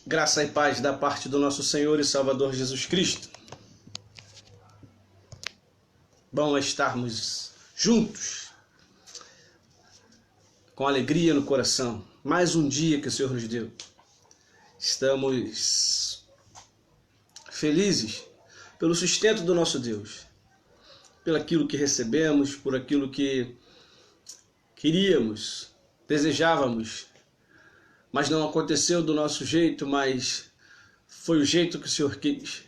Graça e paz da parte do nosso Senhor e Salvador Jesus Cristo. Bom estarmos juntos, com alegria no coração. Mais um dia que o Senhor nos deu. Estamos felizes pelo sustento do nosso Deus, pelo aquilo que recebemos, por aquilo que queríamos, desejávamos, mas não aconteceu do nosso jeito, mas foi o jeito que o Senhor quis.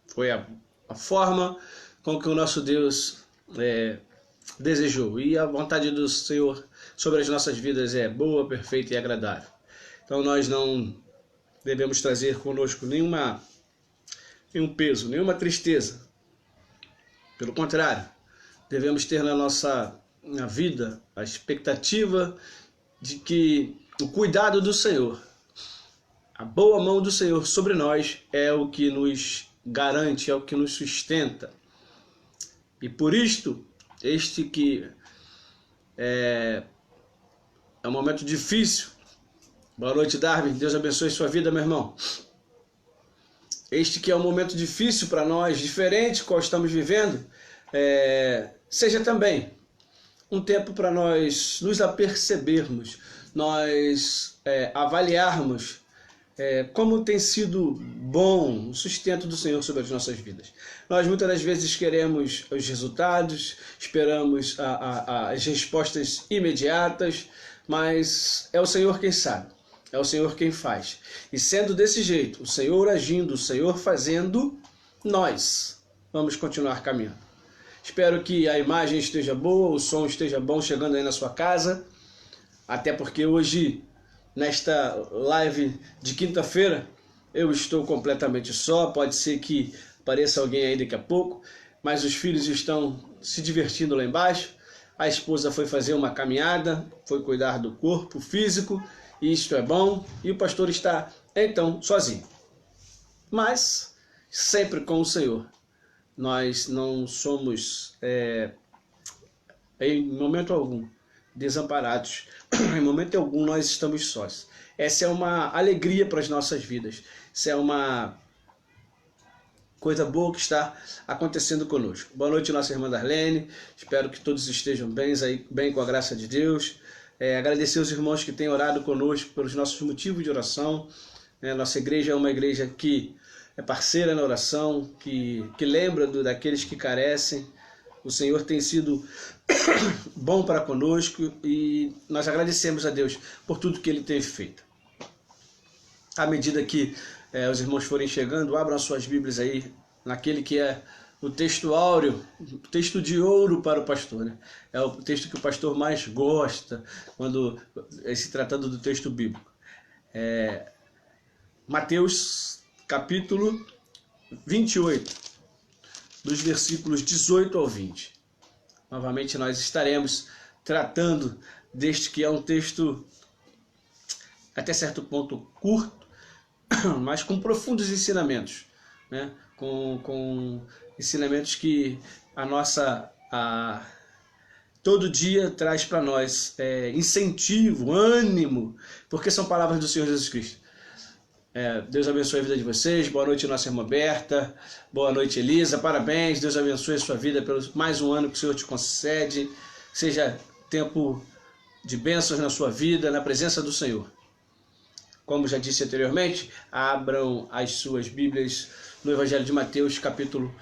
Foi a forma com que o nosso Deus desejou. E a vontade do Senhor sobre as nossas vidas é boa, perfeita e agradável. Então nós não devemos trazer conosco nenhum peso, nenhuma tristeza. Pelo contrário, devemos ter na vida a expectativa de que o cuidado do Senhor, a boa mão do Senhor sobre nós é o que nos garante, é o que nos sustenta. E por isto, este que é um momento difícil. Boa noite, Darwin. Deus abençoe sua vida, meu irmão. Este que é um momento difícil para nós, diferente qual estamos vivendo, seja também um tempo para nós nos apercebermos, nós avaliarmos como tem sido bom o sustento do Senhor sobre as nossas vidas. Nós muitas das vezes queremos os resultados, esperamos as respostas imediatas, mas é o Senhor quem sabe, é o Senhor quem faz. E sendo desse jeito, o Senhor agindo, o Senhor fazendo, nós vamos continuar caminhando. Espero que a imagem esteja boa, o som esteja bom chegando aí na sua casa, até porque hoje, nesta live de quinta-feira, eu estou completamente só. Pode ser que apareça alguém aí daqui a pouco, mas os filhos estão se divertindo lá embaixo. A esposa foi fazer uma caminhada, foi cuidar do corpo físico, e isto é bom. E o pastor está, então, sozinho. Mas sempre com o Senhor. Nós não somos, em momento algum, desamparados. Em momento algum nós estamos sós. Essa é uma alegria para as nossas vidas. Isso é uma coisa boa que está acontecendo conosco. Boa noite, nossa irmã Darlene. Espero que todos estejam bem com a graça de Deus. Agradecer aos irmãos que têm orado conosco pelos nossos motivos de oração. Nossa igreja é uma igreja que é parceira na oração, que lembra daqueles que carecem. O Senhor tem sido bom para conosco e nós agradecemos a Deus por tudo que Ele tem feito. À medida que os irmãos forem chegando, abram suas Bíblias aí, naquele que é o texto áureo, o texto de ouro para o pastor, né? É o texto que o pastor mais gosta quando se tratando do texto bíblico. Mateus capítulo 28, dos versículos 18 ao 20. Novamente nós estaremos tratando deste que é um texto até certo ponto curto, mas com profundos ensinamentos, né? Com ensinamentos que todo dia traz para nós incentivo, ânimo, porque são palavras do Senhor Jesus Cristo. Deus abençoe a vida de vocês. Boa noite, nossa irmã Berta. Boa noite, Elisa. Parabéns. Deus abençoe a sua vida pelo mais um ano que o Senhor te concede. Seja tempo de bênçãos na sua vida, na presença do Senhor. Como já disse anteriormente, abram as suas Bíblias no Evangelho de Mateus, capítulo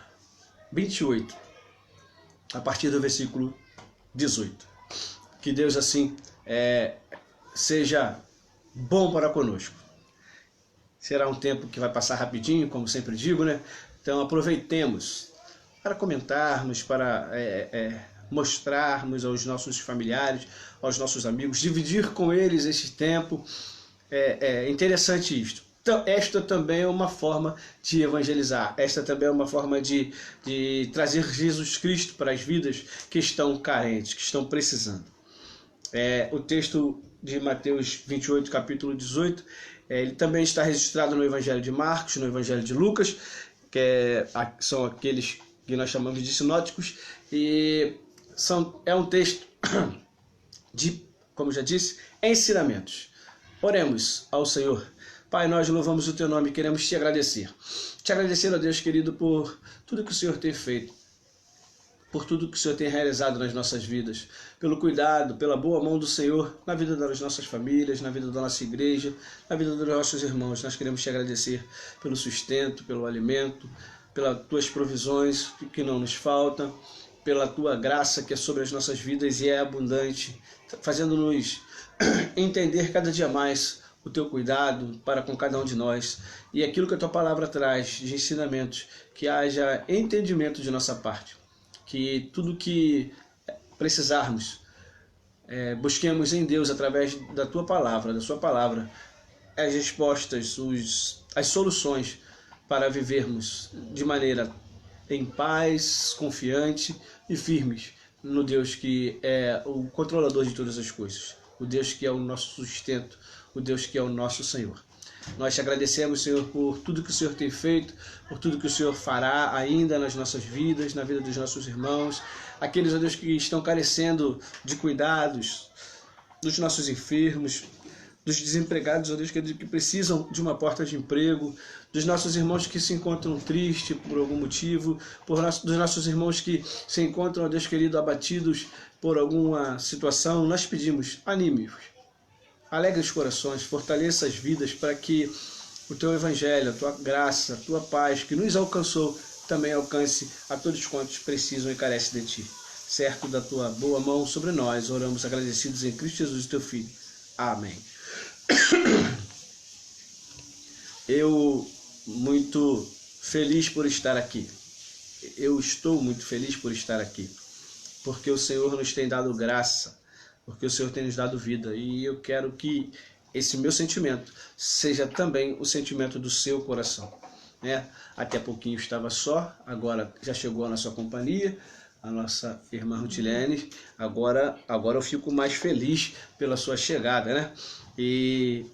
28, a partir do versículo 18. Que Deus assim seja bom para conosco. Será um tempo que vai passar rapidinho, como sempre digo, né? Então aproveitemos para comentarmos, para mostrarmos aos nossos familiares, aos nossos amigos, dividir com eles esse tempo. É interessante isto. Então, esta também é uma forma de evangelizar. Esta também é uma forma de trazer Jesus Cristo para as vidas que estão carentes, que estão precisando. O texto de Mateus 28, capítulo 18, ele também está registrado no Evangelho de Marcos, no Evangelho de Lucas, que são aqueles que nós chamamos de sinóticos, e é um texto de, como já disse, ensinamentos. Oremos ao Senhor Pai, nós louvamos o Teu nome e queremos Te agradecer. Te agradecer, ó Deus querido, por tudo que o Senhor tem feito, por tudo que o Senhor tem realizado nas nossas vidas, pelo cuidado, pela boa mão do Senhor na vida das nossas famílias, na vida da nossa igreja, na vida dos nossos irmãos. Nós queremos Te agradecer pelo sustento, pelo alimento, pelas Tuas provisões que não nos faltam, pela Tua graça que é sobre as nossas vidas e é abundante, fazendo-nos entender cada dia mais o Teu cuidado para com cada um de nós e aquilo que a Tua palavra traz de ensinamentos, que haja entendimento de nossa parte, que tudo que precisarmos, busquemos em Deus através da Tua palavra, da Sua palavra, as respostas, as soluções para vivermos de maneira em paz, confiante e firmes no Deus que é o controlador de todas as coisas, o Deus que é o nosso sustento, o Deus que é o nosso Senhor. Nós Te agradecemos, Senhor, por tudo que o Senhor tem feito, por tudo que o Senhor fará ainda nas nossas vidas, na vida dos nossos irmãos, aqueles, ó Deus, que estão carecendo de cuidados, dos nossos enfermos, dos desempregados, ó Deus, que precisam de uma porta de emprego, dos nossos irmãos que se encontram tristes por algum motivo, dos nossos irmãos que se encontram, ó Deus querido, abatidos por alguma situação. Nós pedimos, anime-os, alegre os corações, fortaleça as vidas para que o Teu Evangelho, a Tua graça, a Tua paz que nos alcançou, também alcance a todos quantos precisam e carecem de Ti. Certo da Tua boa mão sobre nós, oramos agradecidos em Cristo Jesus, Teu Filho. Amém. Eu muito feliz por estar aqui. Eu estou muito feliz por estar aqui, porque o Senhor nos tem dado graça, porque o Senhor tem nos dado vida, e eu quero que esse meu sentimento seja também o sentimento do seu coração, né? Até pouquinho estava só, agora já chegou a nossa companhia, a nossa irmã Rutilene, agora eu fico mais feliz pela sua chegada, né? E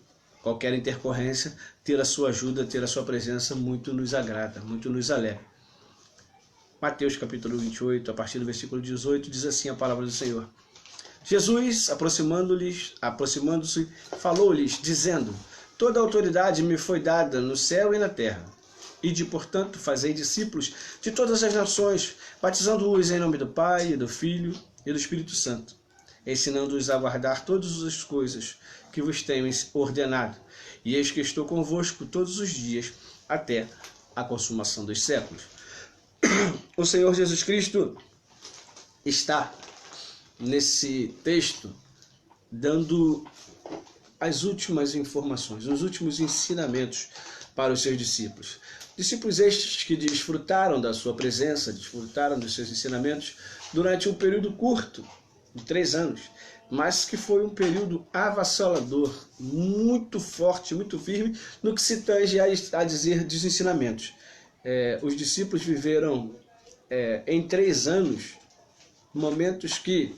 qualquer intercorrência, ter a sua ajuda, ter a sua presença, muito nos agrada, muito nos alegra. Mateus capítulo 28, a partir do versículo 18, diz assim a palavra do Senhor. Jesus, aproximando-se, falou-lhes, dizendo, toda a autoridade me foi dada no céu e na terra. Ide, portanto, fazei discípulos de todas as nações, batizando-os em nome do Pai, e do Filho e do Espírito Santo, ensinando-os a guardar todas as coisas que vos tenho ordenado. E eis que estou convosco todos os dias, até a consumação dos séculos. O Senhor Jesus Cristo está nesse texto dando as últimas informações, os últimos ensinamentos para os seus discípulos. Discípulos estes que desfrutaram da sua presença, desfrutaram dos seus ensinamentos durante um período curto, de 3 anos, mas que foi um período avassalador, muito forte, muito firme, no que se tange a dizer dos ensinamentos. Os discípulos viveram em 3 anos momentos que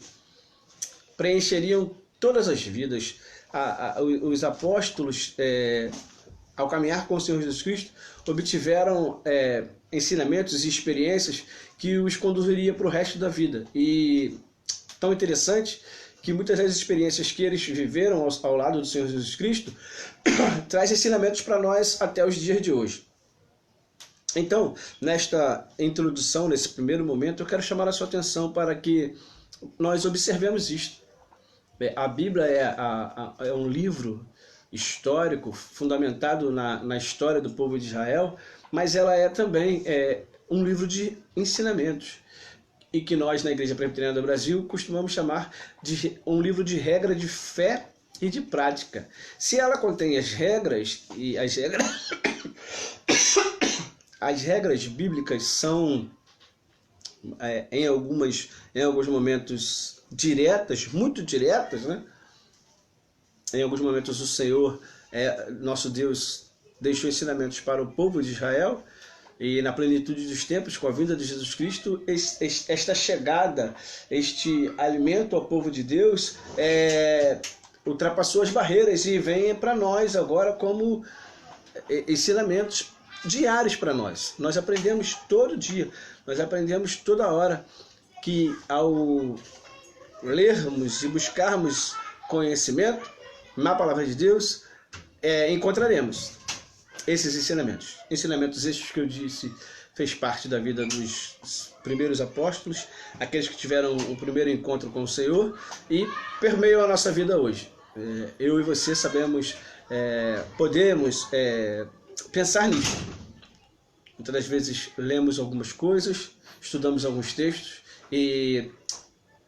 preencheriam todas as vidas. Os apóstolos, ao caminhar com o Senhor Jesus Cristo, obtiveram ensinamentos e experiências que os conduziria para o resto da vida. E tão interessante que muitas das experiências que eles viveram ao lado do Senhor Jesus Cristo traz ensinamentos para nós até os dias de hoje. Então, nesta introdução, nesse primeiro momento, eu quero chamar a sua atenção para que nós observemos isto. A Bíblia é um livro histórico fundamentado na história do povo de Israel, mas ela é também um livro de ensinamentos, e que nós, na Igreja Presbiteriana do Brasil, costumamos chamar de um livro de regra de fé e de prática. Se ela contém as regras, e as regras bíblicas são, em alguns momentos, diretas, muito diretas, né? Em alguns momentos o Senhor, nosso Deus, deixou ensinamentos para o povo de Israel, e na plenitude dos tempos, com a vinda de Jesus Cristo, esta chegada, este alimento ao povo de Deus, ultrapassou as barreiras e vem para nós agora como ensinamentos diários para nós. Nós aprendemos todo dia, nós aprendemos toda hora, que ao lermos e buscarmos conhecimento na palavra de Deus, encontraremos esses ensinamentos. Ensinamentos estes que eu disse fez parte da vida dos primeiros apóstolos, aqueles que tiveram o primeiro encontro com o Senhor e permeiam a nossa vida hoje. Eu e você sabemos, podemos pensar nisso. Muitas das vezes lemos algumas coisas, estudamos alguns textos e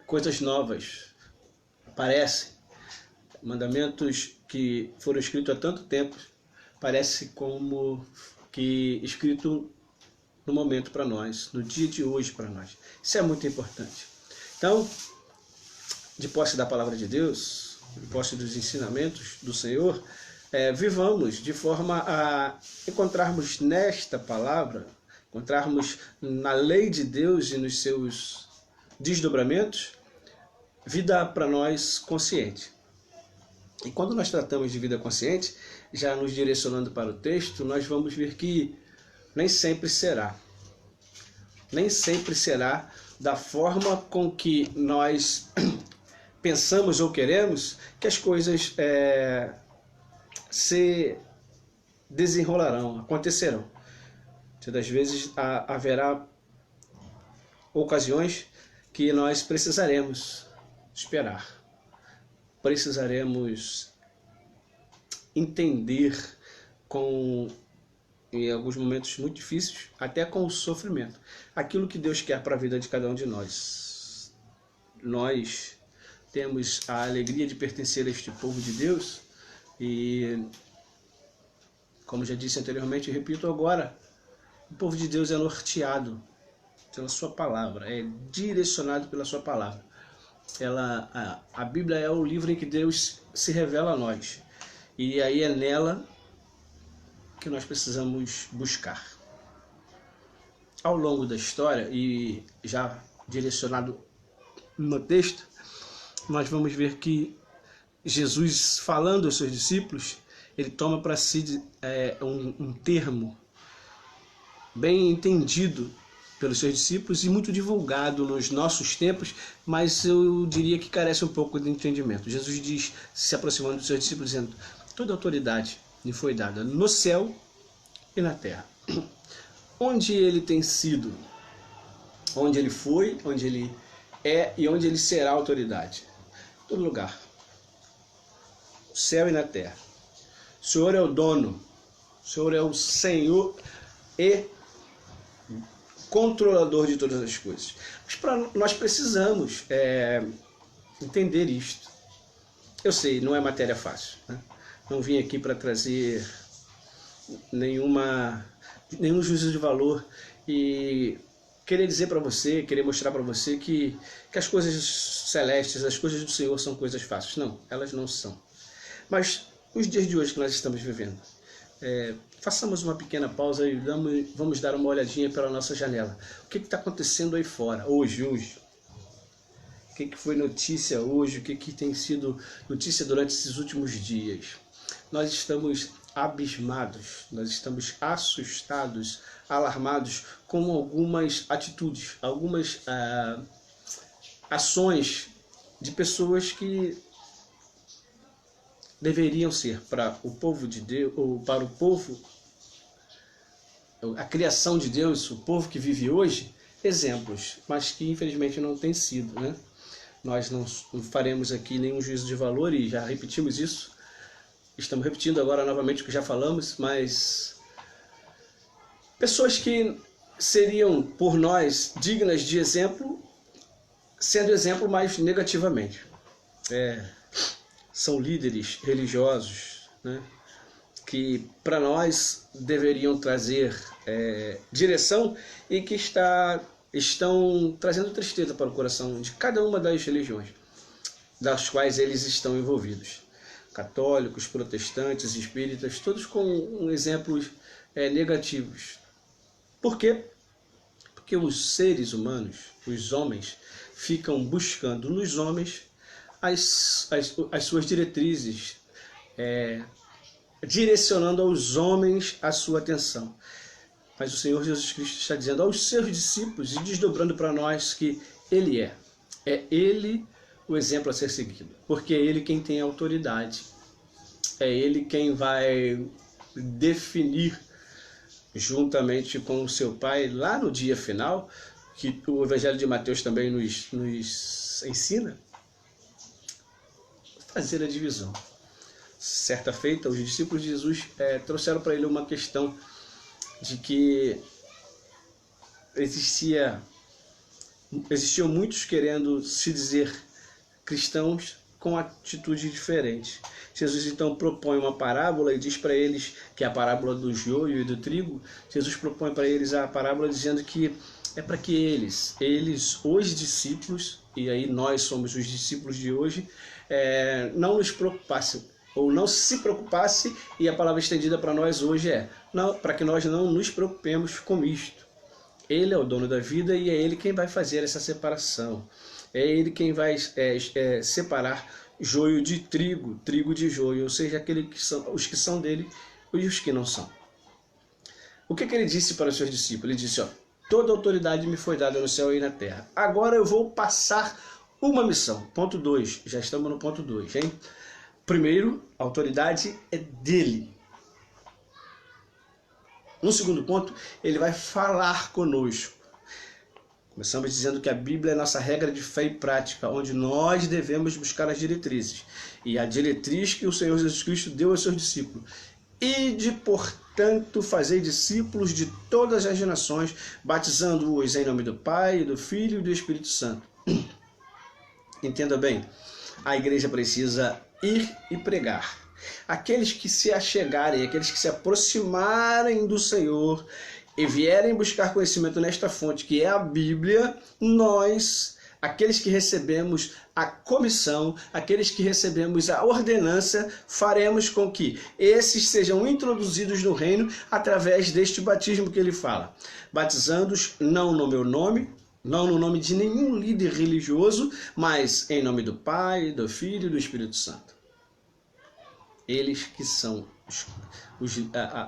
coisas novas aparecem. Mandamentos que foram escritos há tanto tempo, parece como que escrito no momento para nós, no dia de hoje para nós. Isso é muito importante. Então, de posse da palavra de Deus, de posse dos ensinamentos do Senhor, vivamos de forma a encontrarmos nesta palavra, encontrarmos na lei de Deus e nos seus desdobramentos, vida para nós consciente. E quando nós tratamos de vida consciente, já nos direcionando para o texto, nós vamos ver que nem sempre será. Nem sempre será da forma com que nós pensamos ou queremos que as coisas se desenrolarão, acontecerão. Muitas das vezes haverá ocasiões que nós precisaremos esperar. Precisaremos entender em alguns momentos muito difíceis, até com o sofrimento, aquilo que Deus quer para a vida de cada um de nós. Nós temos a alegria de pertencer a este povo de Deus e, como já disse anteriormente e repito agora, o povo de Deus é norteado pela sua palavra, é direcionado pela sua palavra. A Bíblia é o livro em que Deus se revela a nós. E aí é nela que nós precisamos buscar. Ao longo da história, e já direcionado no texto, nós vamos ver que Jesus, falando aos seus discípulos, ele toma para si um termo bem entendido pelos seus discípulos e muito divulgado nos nossos tempos, mas eu diria que carece um pouco de entendimento. Jesus diz, se aproximando dos seus discípulos, dizendo: toda autoridade lhe foi dada no céu e na terra. Onde ele tem sido, onde ele foi, onde ele é e onde ele será autoridade. Todo lugar. No céu e na terra. O Senhor é o dono, o Senhor é o Senhor e controlador de todas as coisas. Mas nós precisamos entender isto. Eu sei, não é matéria fácil, né? Não vim aqui para trazer nenhum juízo de valor e querer dizer para você, querer mostrar para você que as coisas celestes, as coisas do Senhor são coisas fáceis. Não, elas não são. Mas os dias de hoje que nós estamos vivendo, façamos uma pequena pausa e vamos dar uma olhadinha pela nossa janela. O que está acontecendo aí fora, hoje? O que foi notícia hoje? O que tem sido notícia durante esses últimos dias? Nós estamos abismados, nós estamos assustados, alarmados com algumas atitudes, algumas ações de pessoas que deveriam ser para o povo de Deus, ou para o povo, a criação de Deus, o povo que vive hoje, exemplos, mas que infelizmente não tem sido, né? Nós não faremos aqui nenhum juízo de valor e já repetimos isso. Estamos repetindo agora novamente o que já falamos, mas pessoas que seriam por nós dignas de exemplo, sendo exemplo mais negativamente. São líderes religiosos, né, que para nós deveriam trazer direção e que estão trazendo tristeza para o coração de cada uma das religiões das quais eles estão envolvidos. Católicos, protestantes, espíritas, todos com exemplos negativos. Por quê? Porque os seres humanos, os homens, ficam buscando nos homens as suas diretrizes, direcionando aos homens a sua atenção. Mas o Senhor Jesus Cristo está dizendo aos seus discípulos e desdobrando para nós que Ele é Ele o exemplo a ser seguido, porque é Ele quem tem autoridade. é Ele quem vai definir, juntamente com o seu Pai, lá no dia final, que o Evangelho de Mateus também nos ensina, fazer a divisão. Certa feita, os discípulos de Jesus trouxeram para ele uma questão de que existiam muitos querendo se dizer cristãos com atitude diferente. Jesus então propõe uma parábola e diz para eles, que é a parábola do joio e do trigo. Jesus propõe para eles a parábola dizendo que é para que eles, os discípulos, e aí nós somos os discípulos de hoje, não nos preocupassem, ou não se preocupasse, e a palavra estendida para nós hoje para que nós não nos preocupemos com isto. Ele é o dono da vida e é Ele quem vai fazer essa separação. É Ele quem vai separar joio de trigo, trigo de joio, ou seja, os que são dele e os que não são. O que ele disse para os seus discípulos? Ele disse, toda autoridade me foi dada no céu e na terra. Agora eu vou passar uma missão. Ponto 2, já estamos no ponto 2, hein? Primeiro, a autoridade é dele. No segundo ponto, ele vai falar conosco. Começamos dizendo que a Bíblia é nossa regra de fé e prática, onde nós devemos buscar as diretrizes. E a diretriz que o Senhor Jesus Cristo deu aos seus discípulos. Ide, portanto, fazei discípulos de todas as nações, batizando-os em nome do Pai, do Filho e do Espírito Santo. Entenda bem, a igreja precisa ir e pregar. Aqueles que se achegarem, aqueles que se aproximarem do Senhor e vierem buscar conhecimento nesta fonte, que é a Bíblia, nós, aqueles que recebemos a comissão, aqueles que recebemos a ordenança, faremos com que esses sejam introduzidos no reino através deste batismo que ele fala. Batizando-os não no meu nome, não no nome de nenhum líder religioso, mas em nome do Pai, do Filho e do Espírito Santo. Eles que são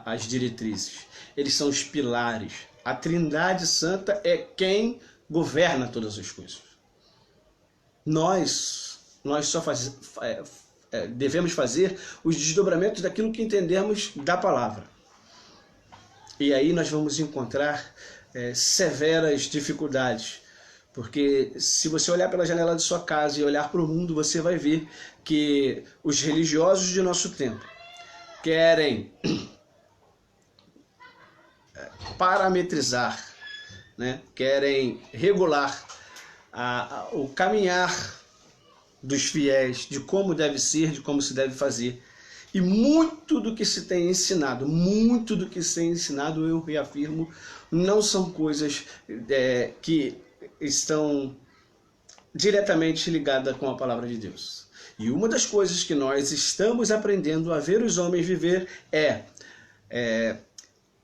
as diretrizes, eles são os pilares. A Trindade Santa é quem governa todas as coisas. Nós só devemos fazer os desdobramentos daquilo que entendermos da palavra. E aí nós vamos encontrar severas dificuldades. Porque se você olhar pela janela de sua casa e olhar para o mundo, você vai ver que os religiosos de nosso tempo querem parametrizar, né? Querem regular o caminhar dos fiéis, de como deve ser, de como se deve fazer. E muito do que se tem ensinado, eu reafirmo, não são coisas que estão diretamente ligadas com a palavra de Deus. E uma das coisas que nós estamos aprendendo a ver os homens viver é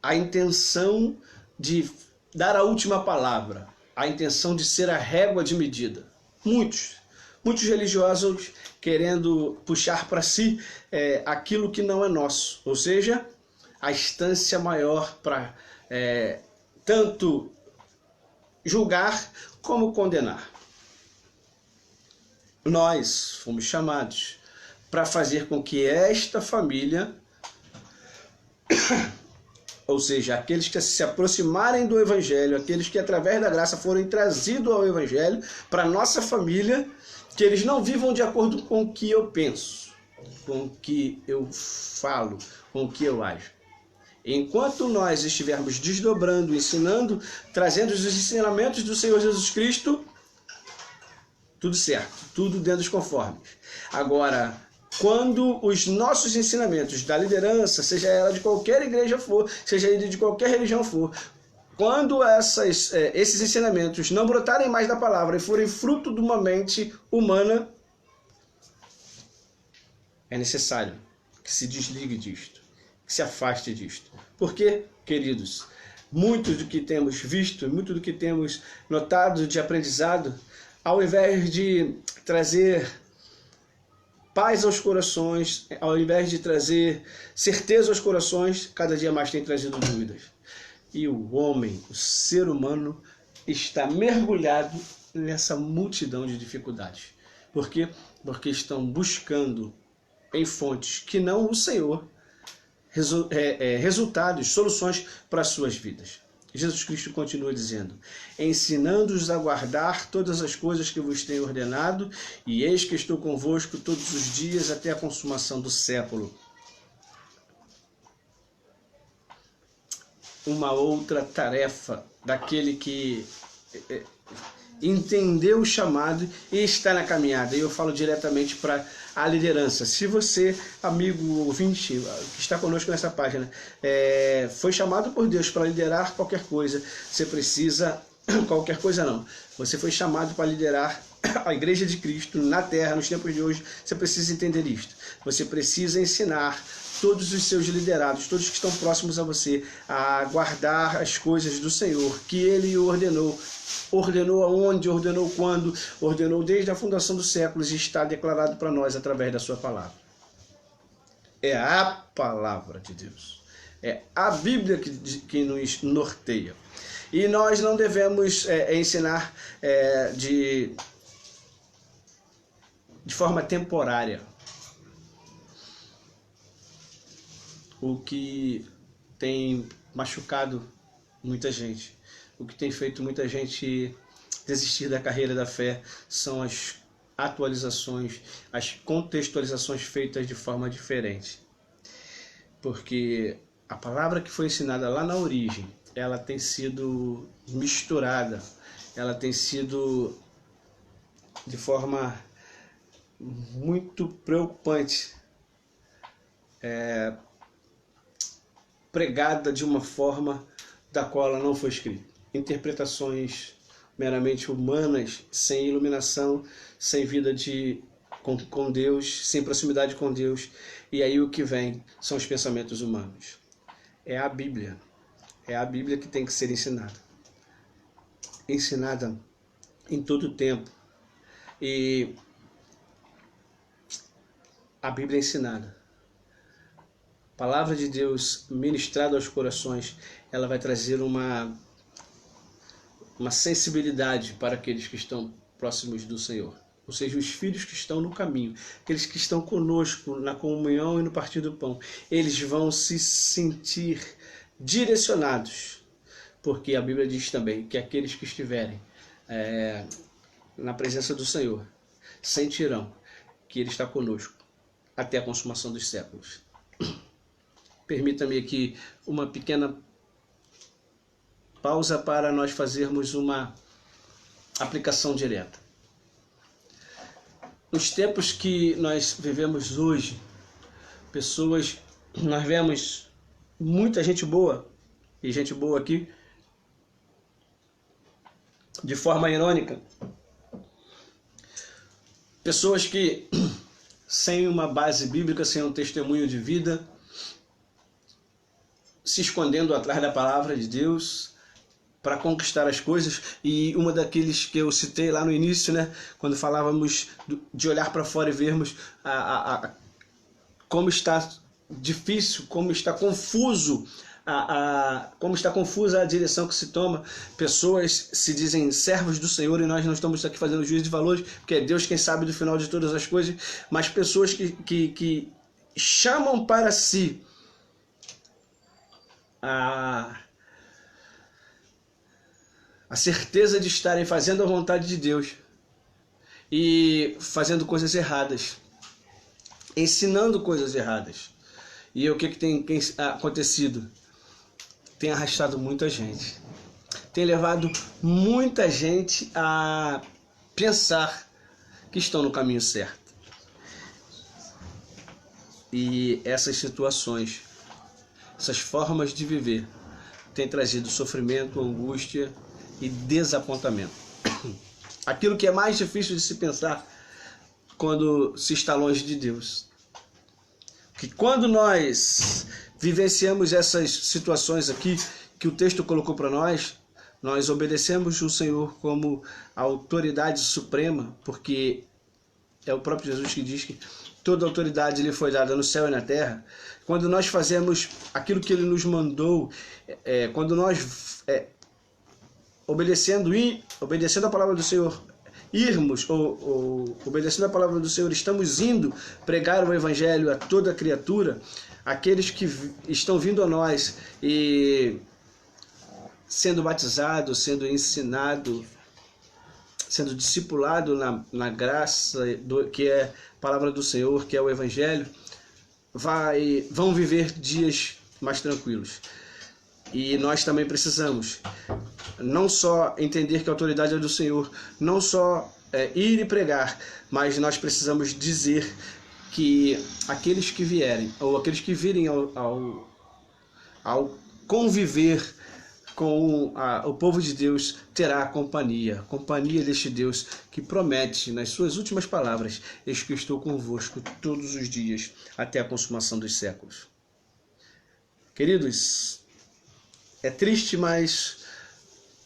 a intenção de dar a última palavra, a intenção de ser a régua de medida. Muitos religiosos querendo puxar para si aquilo que não é nosso, ou seja, a instância maior para tanto julgar como condenar. Nós fomos chamados para fazer com que esta família, ou seja, aqueles que se aproximarem do Evangelho, aqueles que através da graça forem trazidos ao Evangelho, para a nossa família, que eles não vivam de acordo com o que eu penso, com o que eu falo, com o que eu ajo. Enquanto nós estivermos desdobrando, ensinando, trazendo os ensinamentos do Senhor Jesus Cristo, tudo certo, tudo dentro dos conformes. Agora, quando os nossos ensinamentos da liderança, seja ela de qualquer igreja for, seja ele de qualquer religião for, quando esses ensinamentos não brotarem mais da palavra e forem fruto de uma mente humana, é necessário que se desligue disto, que se afaste disto. Porque, queridos, muito do que temos visto, muito do que temos notado de aprendizado, ao invés de trazer paz aos corações, ao invés de trazer certeza aos corações, cada dia mais tem trazido dúvidas. E o homem, o ser humano, está mergulhado nessa multidão de dificuldades. Por quê? Porque estão buscando em fontes que não o Senhor resultados, soluções para as suas vidas. Jesus Cristo continua dizendo: ensinando-os a guardar todas as coisas que vos tenho ordenado, e eis que estou convosco todos os dias até a consumação do século. Uma outra tarefa daquele que entendeu o chamado e está na caminhada. E eu falo diretamente para a liderança. Se você, amigo ouvinte, que está conosco nessa página, foi chamado por Deus para liderar qualquer coisa, você precisa... Qualquer coisa não. Você foi chamado para liderar a Igreja de Cristo na Terra, nos tempos de hoje. Você precisa entender isto. Você precisa ensinar todos os seus liderados, todos que estão próximos a você, a guardar as coisas do Senhor, que Ele ordenou. Ordenou aonde, ordenou quando, ordenou desde a fundação dos séculos e está declarado para nós através da sua palavra. É a palavra de Deus. É a Bíblia que nos norteia. E nós não devemos ensinar de forma temporária. O que tem machucado muita gente, o que tem feito muita gente desistir da carreira da fé são as atualizações, as contextualizações feitas de forma diferente. Porque a palavra que foi ensinada lá na origem, ela tem sido misturada, ela tem sido de forma muito preocupante, pregada de uma forma da qual ela não foi escrita. Interpretações meramente humanas, sem iluminação, sem vida com Deus, sem proximidade com Deus. E aí o que vem são os pensamentos humanos. É a Bíblia. É a Bíblia que tem que ser ensinada. Ensinada em todo o tempo. E a Bíblia é ensinada. A palavra de Deus ministrada aos corações, ela vai trazer uma sensibilidade para aqueles que estão próximos do Senhor. Ou seja, os filhos que estão no caminho, aqueles que estão conosco na comunhão e no partir do pão, eles vão se sentir direcionados, porque a Bíblia diz também que aqueles que estiverem na presença do Senhor sentirão que Ele está conosco até a consumação dos séculos. Permita-me aqui uma pequena pausa para nós fazermos uma aplicação direta. Nos tempos que nós vivemos hoje, nós vemos muita gente boa, e gente boa aqui, de forma irônica, pessoas que, sem uma base bíblica, sem um testemunho de vida, se escondendo atrás da palavra de Deus, para conquistar as coisas. E uma daqueles que eu citei lá no início, né, quando falávamos de olhar para fora e vermos como está difícil, como está confuso, como está confusa a direção que se toma. Pessoas se dizem servos do Senhor, e nós não estamos aqui fazendo juízo de valores, porque é Deus quem sabe do final de todas as coisas, mas pessoas que chamam para si a certeza de estarem fazendo a vontade de Deus e fazendo coisas erradas, ensinando coisas erradas. E o que tem acontecido? Tem arrastado muita gente, tem levado muita gente a pensar que estão no caminho certo. E essas situações, essas formas de viver, têm trazido sofrimento, angústia e desapontamento. Aquilo que é mais difícil de se pensar quando se está longe de Deus. Que quando nós vivenciamos essas situações aqui que o texto colocou para nós, nós obedecemos o Senhor como a autoridade suprema, porque é o próprio Jesus que diz que toda autoridade lhe foi dada no céu e na terra. Quando nós fazemos aquilo que Ele nos mandou, quando nós obedecendo a palavra do Senhor, irmos, ou obedecendo a palavra do Senhor, estamos indo pregar o Evangelho a toda criatura, aqueles que estão vindo a nós e sendo batizado, sendo ensinado, sendo discipulado na graça que é a palavra do Senhor, que é o Evangelho, vão viver dias mais tranquilos. E nós também precisamos não só entender que a autoridade é do Senhor, não só ir e pregar, mas nós precisamos dizer que aqueles que vierem, ou aqueles que virem ao conviver com o povo de Deus, terá a companhia deste Deus que promete nas suas últimas palavras: eis que eu estou convosco todos os dias até a consumação dos séculos. Queridos, é triste, mas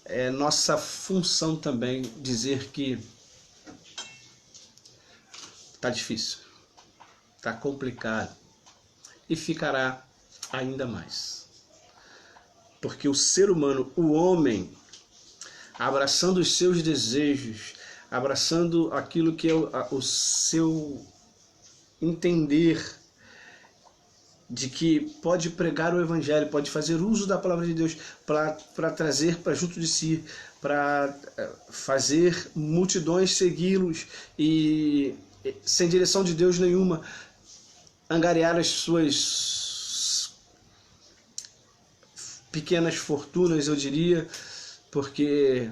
é nossa função também dizer que está difícil, está complicado e ficará ainda mais. Porque o ser humano, o homem, abraçando os seus desejos, abraçando aquilo que é o seu entender de que pode pregar o Evangelho, pode fazer uso da palavra de Deus para trazer para junto de si, para fazer multidões segui-los e, sem direção de Deus nenhuma, angariar as suas pequenas fortunas, eu diria, porque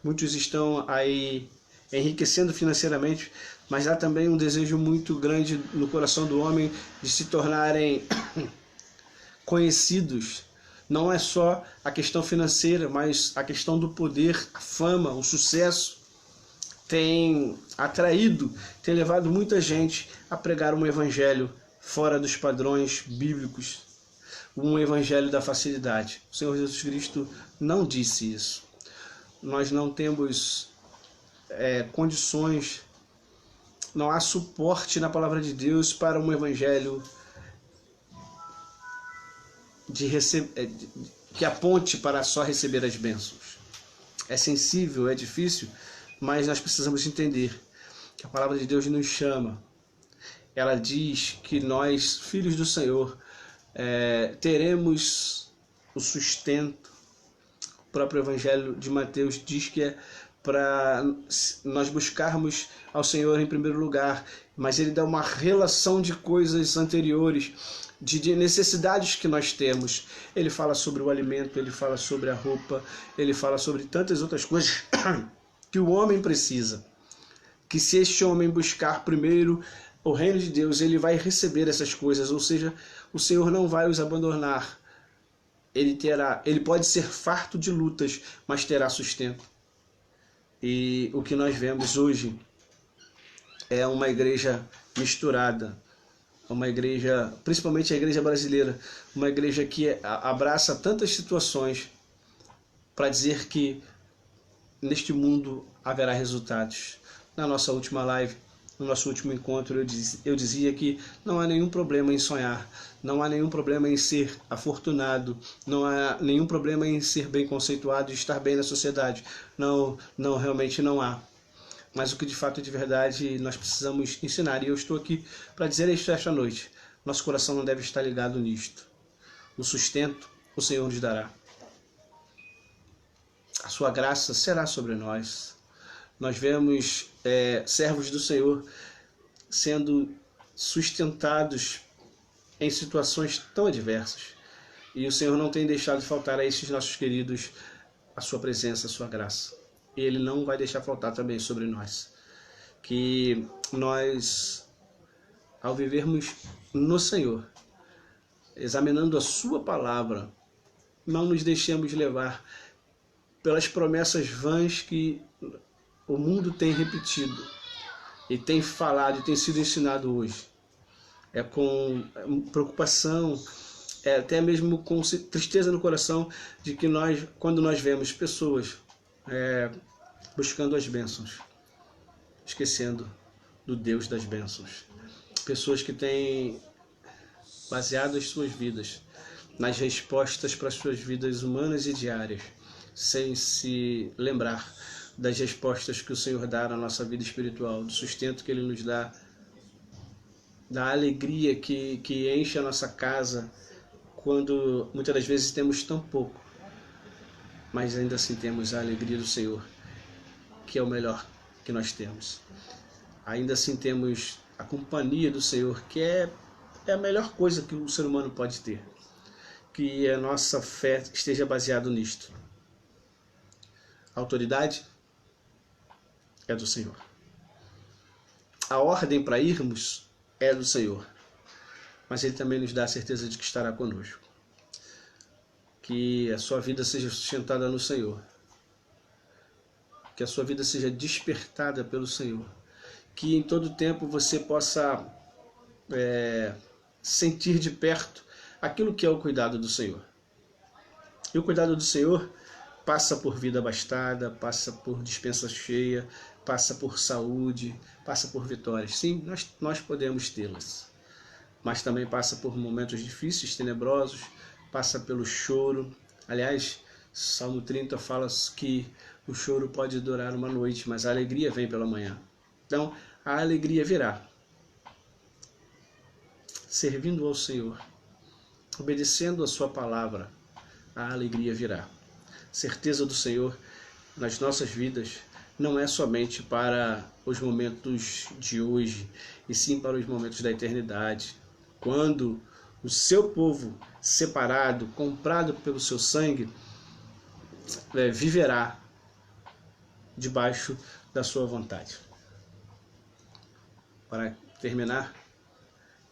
muitos estão aí enriquecendo financeiramente, mas há também um desejo muito grande no coração do homem de se tornarem conhecidos. Não é só a questão financeira, mas a questão do poder, a fama, o sucesso tem atraído, tem levado muita gente a pregar um evangelho fora dos padrões bíblicos, um evangelho da facilidade. O Senhor Jesus Cristo não disse isso. Nós não temos condições, não há suporte na palavra de Deus para um evangelho que aponte para só receber as bênçãos. É sensível, é difícil, mas nós precisamos entender que a palavra de Deus nos chama. Ela diz que nós, filhos do Senhor, teremos o sustento. O próprio Evangelho de Mateus diz que é para nós buscarmos ao Senhor em primeiro lugar, mas ele dá uma relação de coisas anteriores, de necessidades que nós temos. Ele fala sobre o alimento, ele fala sobre a roupa, ele fala sobre tantas outras coisas que o homem precisa, que se este homem buscar primeiro o reino de Deus, ele vai receber essas coisas, ou seja, o Senhor não vai os abandonar. Ele pode ser farto de lutas, mas terá sustento. E o que nós vemos hoje é uma igreja misturada, uma igreja, principalmente a igreja brasileira, uma igreja que abraça tantas situações para dizer que neste mundo haverá resultados. Na nossa última live, no nosso último encontro, eu dizia que não há nenhum problema em sonhar, não há nenhum problema em ser afortunado, não há nenhum problema em ser bem conceituado e estar bem na sociedade. Não, realmente não há. Mas o que de fato e de verdade nós precisamos ensinar, e eu estou aqui para dizer isto esta noite: nosso coração não deve estar ligado nisto. O sustento o Senhor nos dará. A sua graça será sobre nós. Nós vemos servos do Senhor sendo sustentados em situações tão adversas. E o Senhor não tem deixado de faltar a esses nossos queridos a sua presença, a sua graça. E Ele não vai deixar faltar também sobre nós. Que nós, ao vivermos no Senhor, examinando a sua palavra, não nos deixemos levar pelas promessas vãs que o mundo tem repetido e tem falado e tem sido ensinado hoje. É com preocupação, até mesmo com tristeza no coração, de que quando nós vemos pessoas buscando as bênçãos, esquecendo do Deus das bênçãos. Pessoas que têm baseado as suas vidas nas respostas para as suas vidas humanas e diárias, sem se lembrar das respostas que o Senhor dá na nossa vida espiritual, do sustento que Ele nos dá, da alegria que enche a nossa casa, quando muitas das vezes temos tão pouco, mas ainda assim temos a alegria do Senhor, que é o melhor que nós temos. Ainda assim temos a companhia do Senhor, que é a melhor coisa que o ser humano pode ter. Que a nossa fé esteja baseada nisto. A autoridade é do Senhor. A ordem para irmos é do Senhor. Mas Ele também nos dá a certeza de que estará conosco. Que a sua vida seja sustentada no Senhor. Que a sua vida seja despertada pelo Senhor. Que em todo tempo você possa sentir de perto aquilo que é o cuidado do Senhor. E o cuidado do Senhor passa por vida abastada, passa por dispensa cheia, passa por saúde, passa por vitórias. Sim, nós podemos tê-las. Mas também passa por momentos difíceis, tenebrosos, passa pelo choro. Aliás, Salmo 30 fala que o choro pode durar uma noite, mas a alegria vem pela manhã. Então, a alegria virá. Servindo ao Senhor, obedecendo a sua palavra, a alegria virá. Certeza do Senhor nas nossas vidas não é somente para os momentos de hoje, e sim para os momentos da eternidade, quando o seu povo separado, comprado pelo seu sangue, viverá debaixo da sua vontade. Para terminar,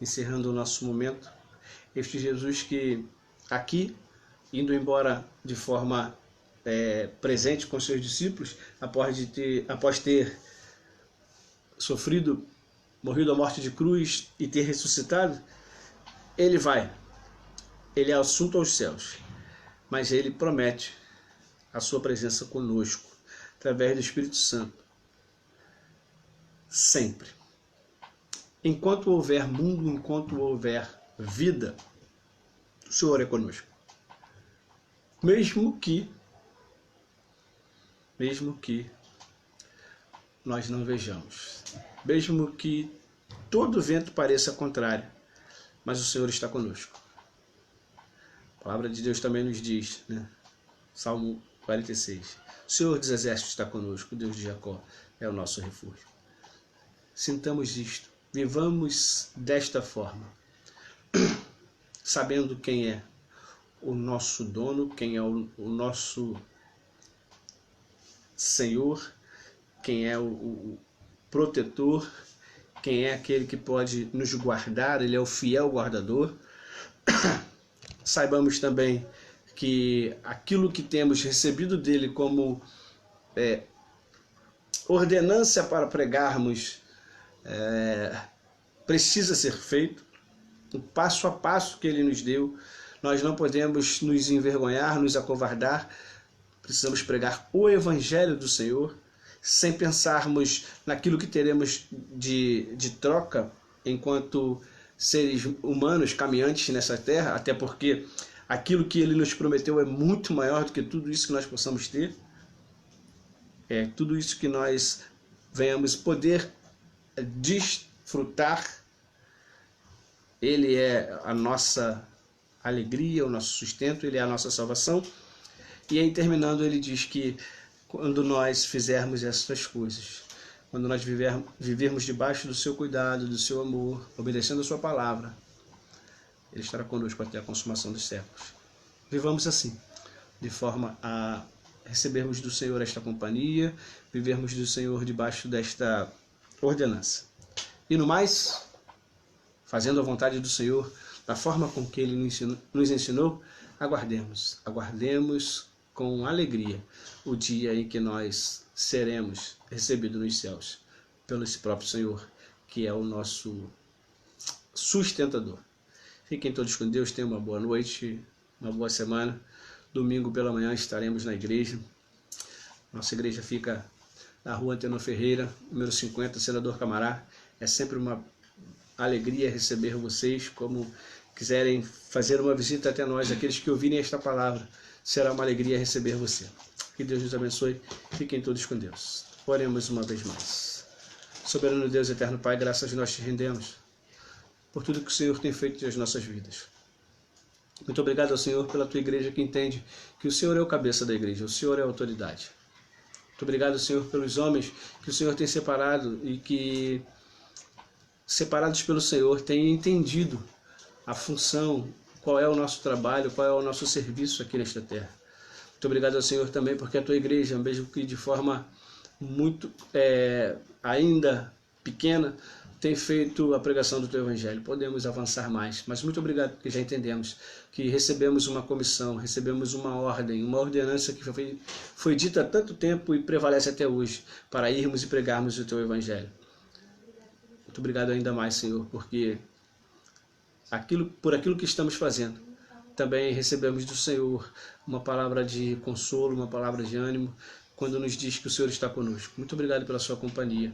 encerrando o nosso momento, este Jesus que aqui, indo embora de forma presente com seus discípulos, após ter sofrido, morrido a morte de cruz e ter ressuscitado, ele é assunto aos céus, mas ele promete a sua presença conosco, através do Espírito Santo, sempre. Enquanto houver mundo, enquanto houver vida, o Senhor é conosco. Mesmo que nós não vejamos, mesmo que todo vento pareça contrário, mas o Senhor está conosco. A palavra de Deus também nos diz, né? Salmo 46, o Senhor dos exércitos está conosco, o Deus de Jacó é o nosso refúgio. Sintamos isto, vivamos desta forma, sabendo quem é o nosso dono, quem é o nosso Senhor, quem é o protetor, quem é aquele que pode nos guardar, Ele é o fiel guardador. Saibamos também que aquilo que temos recebido dele como ordenança para pregarmos precisa ser feito, o passo a passo que ele nos deu. Nós não podemos nos envergonhar, nos acovardar. Precisamos pregar o Evangelho do Senhor, sem pensarmos naquilo que teremos de troca enquanto seres humanos caminhantes nessa terra, até porque aquilo que ele nos prometeu é muito maior do que tudo isso que nós possamos ter. É tudo isso que nós venhamos poder desfrutar. Ele é a nossa alegria, o nosso sustento, ele é a nossa salvação. E aí, terminando, ele diz que quando nós fizermos essas coisas, quando nós vivermos debaixo do seu cuidado, do seu amor, obedecendo a sua palavra, ele estará conosco até a consumação dos séculos. Vivamos assim, de forma a recebermos do Senhor esta companhia, vivermos do Senhor debaixo desta ordenança. E no mais, fazendo a vontade do Senhor, da forma com que Ele nos ensinou, aguardemos com alegria o dia em que nós seremos recebidos nos céus pelo esse próprio Senhor, que é o nosso sustentador. Fiquem todos com Deus, tenham uma boa noite, uma boa semana. Domingo pela manhã estaremos na igreja. Nossa igreja fica na rua Antenor Ferreira, número 50, Senador Camará. É sempre uma alegria receber vocês. Como quiserem fazer uma visita até nós, aqueles que ouvirem esta palavra, será uma alegria receber você. Que Deus nos abençoe. Fiquem todos com Deus. Oremos uma vez mais. Soberano Deus, eterno Pai, graças nós te rendemos por tudo que o Senhor tem feito nas nossas vidas. Muito obrigado ao Senhor pela tua igreja que entende que o Senhor é o cabeça da igreja, o Senhor é a autoridade. Muito obrigado, Senhor, pelos homens que o Senhor tem separado e que, separados pelo Senhor, têm entendido a função, qual é o nosso trabalho, qual é o nosso serviço aqui nesta terra. Muito obrigado ao Senhor também porque a tua igreja, mesmo que de forma muito ainda pequena, tem feito a pregação do teu evangelho. Podemos avançar mais, mas muito obrigado porque já entendemos que recebemos uma comissão, recebemos uma ordem, uma ordenança que foi dita há tanto tempo e prevalece até hoje, para irmos e pregarmos o teu evangelho. Muito obrigado ainda mais, Senhor, porque por aquilo que estamos fazendo, também recebemos do Senhor uma palavra de consolo, uma palavra de ânimo, quando nos diz que o Senhor está conosco. Muito obrigado pela sua companhia.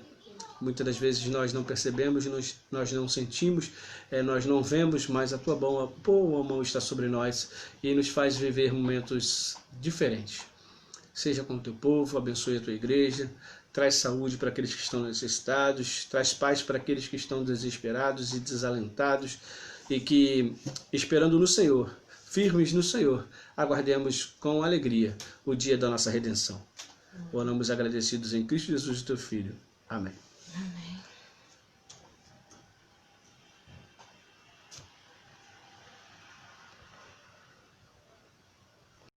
Muitas das vezes nós não percebemos, nós não sentimos, nós não vemos, mas a tua boa mão está sobre nós e nos faz viver momentos diferentes. Seja com o teu povo, abençoe a tua igreja, traz saúde para aqueles que estão necessitados, traz paz para aqueles que estão desesperados e desalentados e que, esperando no Senhor, firmes no Senhor, aguardemos com alegria o dia da nossa redenção. Oramos agradecidos em Cristo Jesus, teu Filho. Amém. Amém.